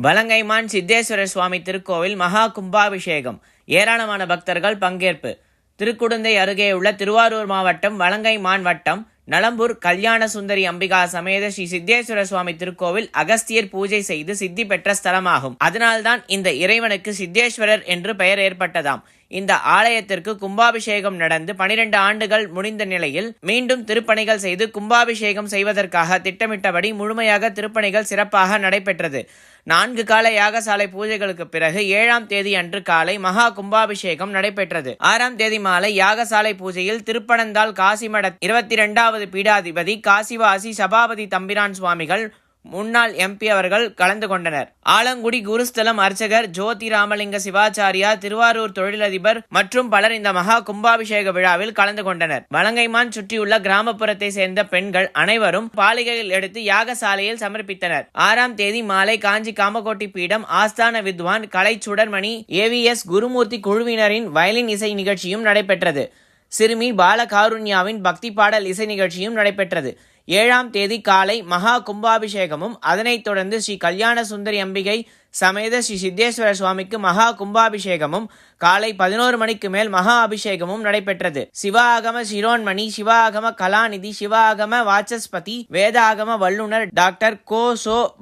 வலங்கைமான் சித்தேஸ்வரர் சுவாமி திருக்கோவில் மகா கும்பாபிஷேகம். ஏராளமான பக்தர்கள் பங்கேற்பு. திருக்குடந்தை அருகேயுள்ள திருவாரூர் மாவட்டம் வலங்கைமான் வட்டம் நலம்பூர் கல்யாண சுந்தரி அம்பிகா சமேத ஸ்ரீ சித்தேஸ்வர சுவாமி திருக்கோவில் அகஸ்தியர் பூஜை செய்து சித்தி பெற்ற ஸ்தலமாகும். அதனால்தான் இந்த இறைவனுக்கு சித்தேஸ்வரர் என்று பெயர் ஏற்பட்டதாம். இந்த ஆலயத்திற்கு கும்பாபிஷேகம் நடந்து 12 ஆண்டுகள் முடிந்த நிலையில் மீண்டும் திருப்பணிகள் செய்து கும்பாபிஷேகம் செய்வதற்காக திட்டமிட்டபடி முழுமையாக திருப்பணிகள் சிறப்பாக நடைபெற்றது. 4 கால யாகசாலை பூஜைகளுக்கு பிறகு 7ஆம் தேதி அன்று காலை மகா கும்பாபிஷேகம் நடைபெற்றது. 6ஆம் தேதி மாலை யாகசாலை பூஜையில் திருப்பனந்தாள் காசிமட 22வது பீடாதிபதி காசிவாசி சபாபதி தம்பிரான் சுவாமிகள் முன்னாள் MP அவர்கள் கலந்து கொண்டனர். ஆலங்குடி குருஸ்தலம் அர்ச்சகர் ஜோதி ராமலிங்க சிவாச்சாரியா, திருவாரூர் தொழிலதிபர் மற்றும் பலர் இந்த மகா கும்பாபிஷேக விழாவில் கலந்து கொண்டனர். வலங்கைமான் சுற்றியுள்ள கிராமப்புறத்தை சேர்ந்த பெண்கள் அனைவரும் பாலிகையில் எடுத்து யாகசாலையில் சமர்ப்பித்தனர். 6ஆம் தேதி மாலை காஞ்சி காமகோட்டி பீடம் ஆஸ்தான வித்வான் கலை சுடர்மணி AVS குருமூர்த்தி குழுவினரின் வயலின் இசை நிகழ்ச்சியும் நடைபெற்றது. சிறுமி பாலகாருண்யாவின் பக்தி பாடல் இசை நிகழ்ச்சியும் நடைபெற்றது. 7ஆம் தேதி காலை மகா கும்பாபிஷேகமும் அதனைத் தொடர்ந்து ஸ்ரீ கல்யாண சுந்தரி அம்பிகை சமேத ஸ்ரீ சித்தேஸ்வர சுவாமிக்கு மகா கும்பாபிஷேகமும் காலை 11 மணிக்கு மேல் மகா அபிஷேகமும் நடைபெற்றது. சிவ ஆகம சிரோன்மணி, சிவ ஆகம கலாநிதி, சிவ ஆகம வாச்சஸ்பதி, வேத ஆகம வல்லுநர் டாக்டர் கோ.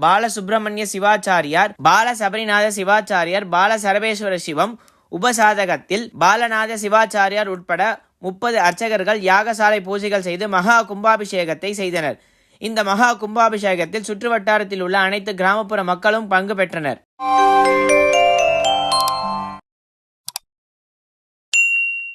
பாலசுப்ரமணிய சிவாச்சாரியார், பால சபரிநாத சிவாச்சாரியார், பால சரபேஸ்வர சிவம் உபசாதகத்தில் பாலநாத சிவாச்சாரியார் உட்பட 30 அர்ச்சகர்கள் யாகசாலை பூஜைகள் செய்து மகா கும்பாபிஷேகத்தை செய்தனர். இந்த மகா கும்பாபிஷேகத்தில் சுற்றுவட்டாரத்தில் உள்ள அனைத்து கிராமப்புற மக்களும் பங்கு பெற்றனர்.